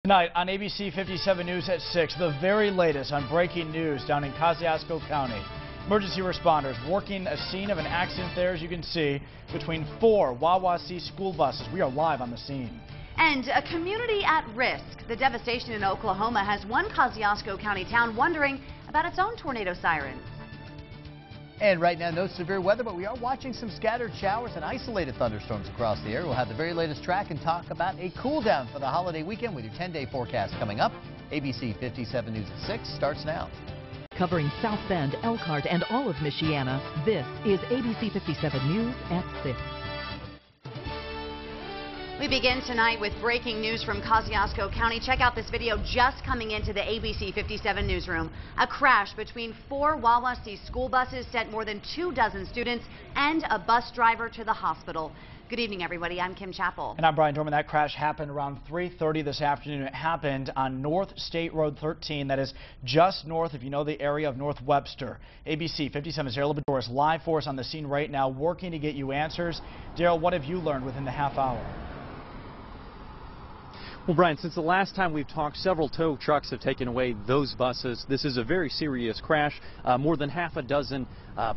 Tonight on ABC 57 News at 6, the very latest on breaking news down in Kosciuszko County. Emergency responders working a scene of an accident there, as you can see, between 4 Wawasee school buses. We are live on the scene. And a community at risk. The devastation in Oklahoma has one Kosciuszko County town wondering about its own tornado siren. And right now, no severe weather, but we are watching some scattered showers and isolated thunderstorms across the area. We'll have the very latest track and talk about a cool down for the holiday weekend with your 10-day forecast coming up. ABC 57 News at 6 starts now. Covering South Bend, Elkhart, and all of Michiana, this is ABC 57 News at 6. We begin tonight with breaking news from Kosciuszko County. Check out this video just coming into the ABC 57 newsroom. A crash between 4 Wawasee school buses sent more than 24 students and a bus driver to the hospital. Good evening, everybody. I'm Kim Chappell. And I'm Brian Dorman. That crash happened around 3:30 this afternoon. It happened on North State Road 13. That is just north, if you know the area, of North Webster. ABC 57's Daryl Bedoris live for us on the scene right now, working to get you answers. Daryl, what have you learned within the half hour? Well, Brian, since the last time we've talked, several tow trucks have taken away those buses. This is a very serious crash. More than half a dozen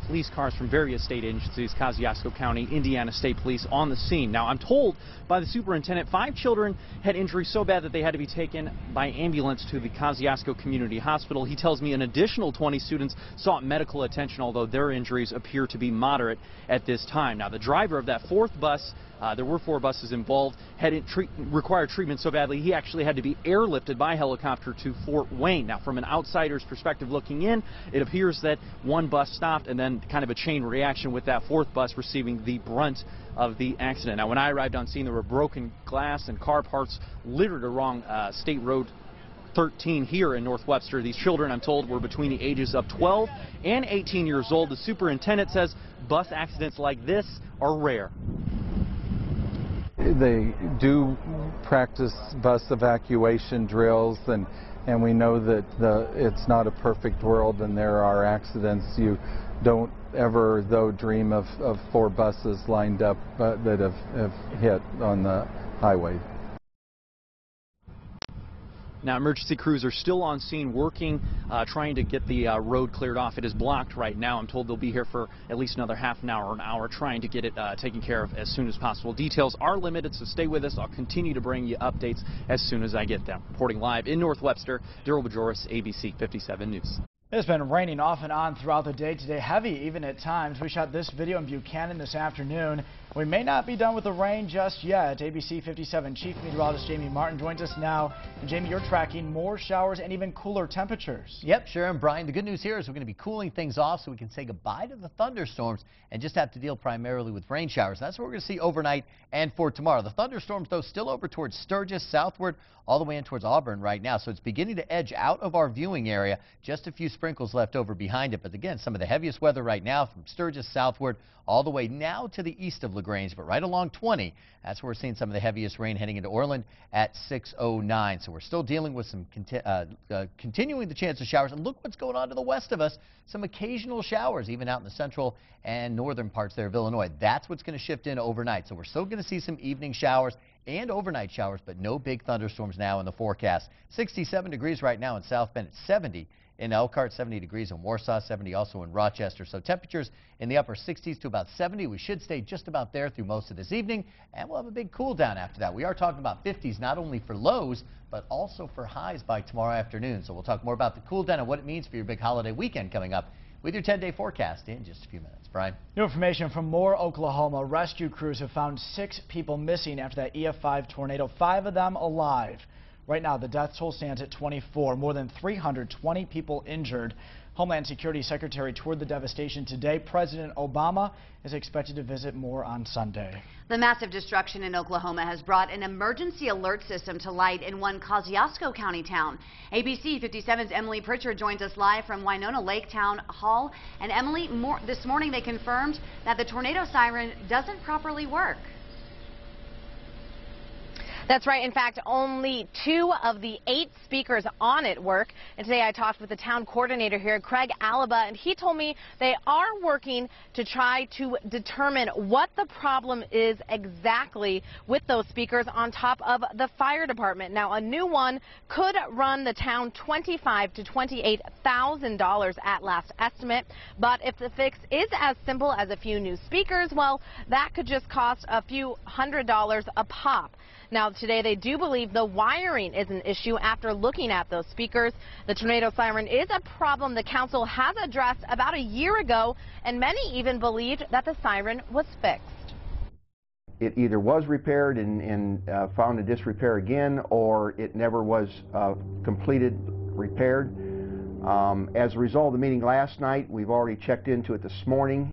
police cars from various state agencies, Kosciuszko County, Indiana State Police, on the scene. Now, I'm told by the superintendent 5 children had injuries so bad that they had to be taken by ambulance to the Kosciuszko Community Hospital. He tells me an additional 20 students sought medical attention, although their injuries appear to be moderate at this time. Now, the driver of that 4th bus, there were 4 buses involved, required treatment so badly he actually had to be airlifted by helicopter to Fort Wayne. Now, from an outsider's perspective looking in, it appears that one bus stopped and then kind of a chain reaction with that 4th bus receiving the brunt of the accident. Now, when I arrived on scene, there were broken glass and car parts littered along State Road 13 here in North Webster. These children, I'm told, were between the ages of 12 and 18 years old. The superintendent says bus accidents like this are rare. They do practice bus evacuation drills, and we know that it's not a perfect world and there are accidents. You don't ever, though, dream of 4 buses lined up that have hit on the highway. Now, emergency crews are still on scene working, trying to get the road cleared off. It is blocked right now. I'm told they'll be here for at least another half an hour or an hour, trying to get it taken care of as soon as possible. Details are limited, so stay with us. I'll continue to bring you updates as soon as I get them. Reporting live in North Webster, Daryl Bedoris, ABC 57 News. It's been raining off and on throughout the day today, heavy even at times. We shot this video in Buchanan this afternoon. We may not be done with the rain just yet. ABC 57 Chief Meteorologist Jamie Martin joins us now. And Jamie, you're tracking more showers and even cooler temperatures. Yep, sure. And Brian, the good news here is we're going to be cooling things off so we can say goodbye to the thunderstorms and just have to deal primarily with rain showers. That's what we're going to see overnight and for tomorrow. The thunderstorms, though, still over towards Sturgis, southward, all the way in towards Auburn right now. So it's beginning to edge out of our viewing area. Just a few sprinkles left over behind it. But again, some of the heaviest weather right now from Sturgis southward all the way now to the east of LaGrange, but right along 20. That's where we're seeing some of the heaviest rain heading into Orland at 6:09. So we're still dealing with some continuing the chance of showers. And look what's going on to the west of us. Some occasional showers, even out in the central and northern parts there of Illinois. That's what's going to shift in overnight. So we're still going to see some evening showers and overnight showers, but no big thunderstorms now in the forecast. 67 degrees right now in South Bend. It's 70 in Elkhart, 70 degrees in Warsaw, 70 also in Rochester. So temperatures in the upper 60s to about 70. We should stay just about there through most of this evening, and we'll have a big cool down after that. We are talking about 50s not only for lows, but also for highs by tomorrow afternoon. So we'll talk more about the cool down and what it means for your big holiday weekend coming up with your 10-day forecast in just a few minutes. Brian? New information from Moore, Oklahoma. Rescue crews have found 6 people missing after that EF5 tornado, 5 of them alive. Right now, the death toll stands at 24. More than 320 people injured. Homeland Security Secretary toured the devastation today. President Obama is expected to visit Moore on Sunday. The massive destruction in Oklahoma has brought an emergency alert system to light in one Kosciuszko County town. ABC 57's Emily Pritchard joins us live from Winona Lake Town Hall. And Emily, this morning they confirmed that the tornado siren doesn't properly work. That's right. In fact, only 2 of the 8 speakers on it work. And today I talked with the town coordinator here, Craig Alaba, and he told me they are working to try to determine what the problem is exactly with those speakers on top of the fire department. Now, a new one could run the town $25,000 to $28,000 at last estimate. But if the fix is as simple as a few new speakers, well, that could just cost a few $100s a pop. Now, today they do believe the wiring is an issue after looking at those speakers. The tornado siren is a problem the council has addressed about a year ago, and many even believed that the siren was fixed. It either was repaired and found a disrepair again, or it never was completed, repaired. As a result of the meeting last night, we've already checked into it this morning.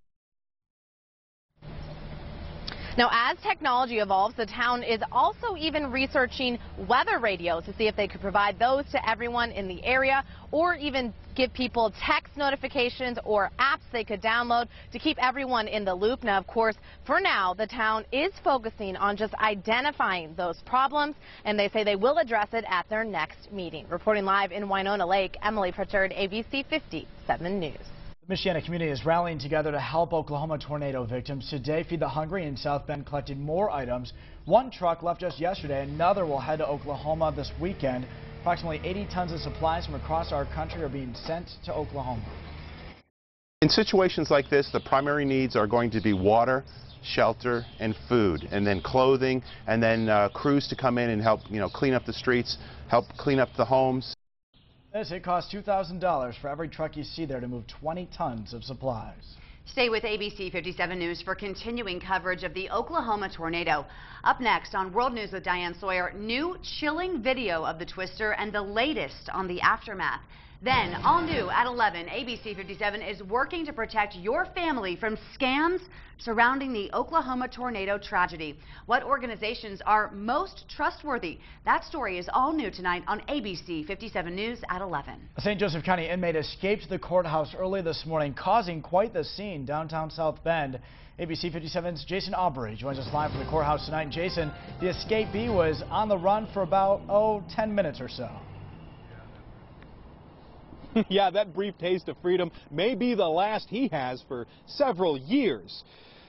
Now, as technology evolves, the town is also even researching weather radios to see if they could provide those to everyone in the area, or even give people text notifications or apps they could download to keep everyone in the loop. Now, of course, for now, the town is focusing on just identifying those problems, and they say they will address it at their next meeting. Reporting live in Winona Lake, Emily Pritchard, ABC 57 News. The Michiana community is rallying together to help Oklahoma tornado victims. Today, Feed the Hungry in South Bend collected more items. One truck left just yesterday. Another will head to Oklahoma this weekend. Approximately 80 tons of supplies from across our country are being sent to Oklahoma. In situations like this, the primary needs are going to be water, shelter, and food, and then clothing, and then crews to come in and help, clean up the streets, help clean up the homes. It costs $2,000 for every truck you see there to move 20 tons of supplies. Stay with ABC 57 News for continuing coverage of the Oklahoma tornado. Up next on World News with Diane Sawyer, new chilling video of the twister and the latest on the aftermath. Then, all new at 11, ABC 57 is working to protect your family from scams surrounding the Oklahoma tornado tragedy. What organizations are most trustworthy? That story is all new tonight on ABC 57 News at 11. A St. Joseph County inmate escaped the courthouse early this morning, causing quite the scene downtown South Bend. ABC 57's Jason Aubrey joins us live from the courthouse tonight. And Jason, the escapee was on the run for about, 10 minutes or so. Yeah, that brief taste of freedom may be the last he has for several years.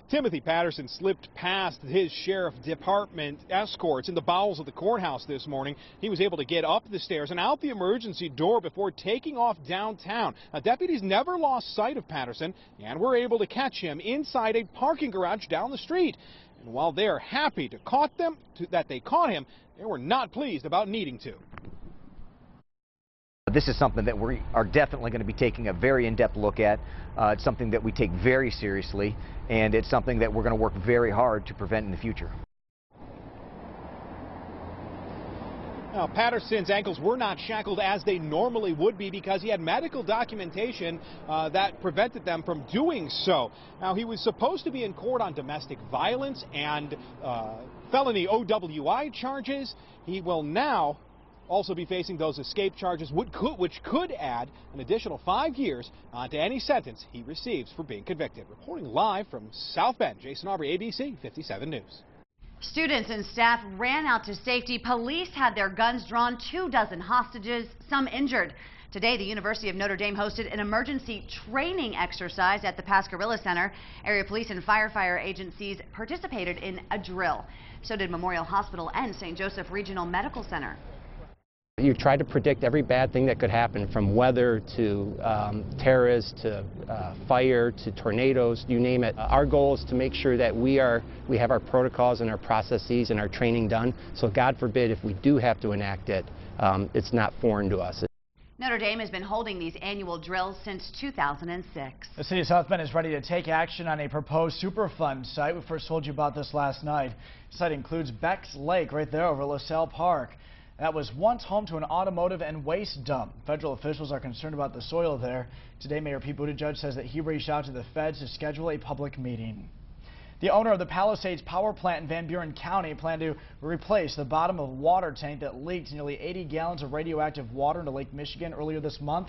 Timothy Patterson slipped past his sheriff department escorts in the bowels of the courthouse this morning. He was able to get up the stairs and out the emergency door before taking off downtown. Now, deputies never lost sight of Patterson and were able to catch him inside a parking garage down the street. And while they're happy that they caught him, they were not pleased about needing to. This is something that we are definitely going to be taking a very in-depth look at. It's something that we take very seriously, and it's something that we're going to work very hard to prevent in the future. Now, Patterson's ankles were not shackled as they normally would be because he had medical documentation that prevented them from doing so. Now, he was supposed to be in court on domestic violence and felony OWI charges. He will now also be facing those escape charges, which could add an additional 5 years to any sentence he receives for being convicted. Reporting live from South Bend, Jason Aubrey, ABC 57 News. Students and staff ran out to safety. Police had their guns drawn, 24 hostages, some injured. Today, the University of Notre Dame hosted an emergency training exercise at the Pascagoula Center. Area police and firefighter agencies participated in a drill. So did Memorial Hospital and St. Joseph Regional Medical Center. You try to predict every bad thing that could happen, from weather to terrorists to fire to tornadoes, you name it. Our goal is to make sure that we have our protocols and our processes and our training done, so God forbid if we do have to enact it, it's not foreign to us. Notre Dame has been holding these annual drills since 2006. The city of South Bend is ready to take action on a proposed Superfund site. We first told you about this last night. The site includes Beck's Lake right there over LaSalle Park. That was once home to an automotive and waste dump. Federal officials are concerned about the soil there. Today, Mayor Pete Buttigieg says that he reached out to the feds to schedule a public meeting. The owner of the Palisades power plant in Van Buren County planned to replace the bottom of a water tank that leaked nearly 80 gallons of radioactive water into Lake Michigan earlier this month.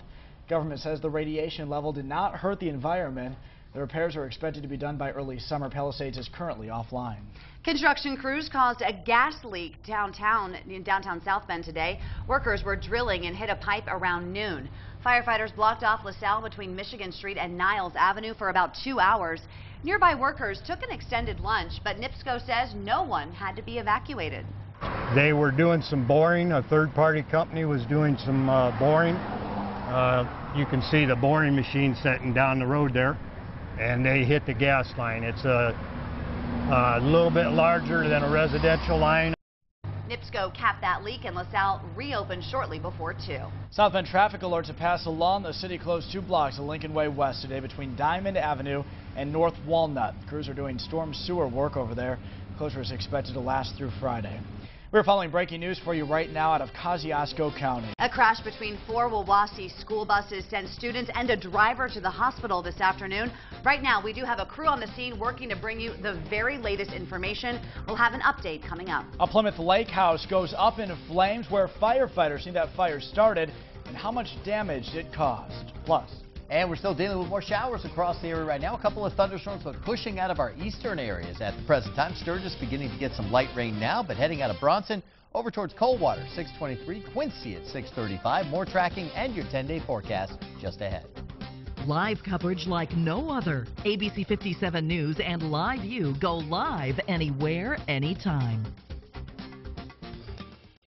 Government says the radiation level did not hurt the environment. The repairs are expected to be done by early summer. Palisades is currently offline. Construction crews caused a gas leak in downtown South Bend today. Workers were drilling and hit a pipe around noon. Firefighters blocked off LaSalle between Michigan Street and Niles Avenue for about 2 hours. Nearby workers took an extended lunch, but NIPSCO says no one had to be evacuated. They were doing some boring. A third-party company was doing some boring. You can see the boring machine sitting down the road there, and they hit the gas line. It's a little bit larger than a residential line. NIPSCO capped that leak and LaSalle reopened shortly before 2. South Bend traffic alerts have passed along. The city closed 2 blocks of Lincoln Way West today between Diamond Avenue and North Walnut. The crews are doing storm sewer work over there. Closure is expected to last through Friday. We're following breaking news for you right now out of Kosciuszko County. A crash between 4 Wawasee school buses sent students and a driver to the hospital this afternoon. Right now, we do have a crew on the scene working to bring you the very latest information. We'll have an update coming up. A Plymouth Lake house goes up in flames where firefighters say that fire started and how much damage it caused. Plus, and we're still dealing with more showers across the area right now. A couple of thunderstorms, but pushing out of our eastern areas at the present time. Sturgis beginning to get some light rain now, but heading out of Bronson over towards Coldwater, 623. Quincy at 635. More tracking and your 10-day forecast just ahead. Live coverage like no other. ABC 57 News and Live View go live anywhere, anytime.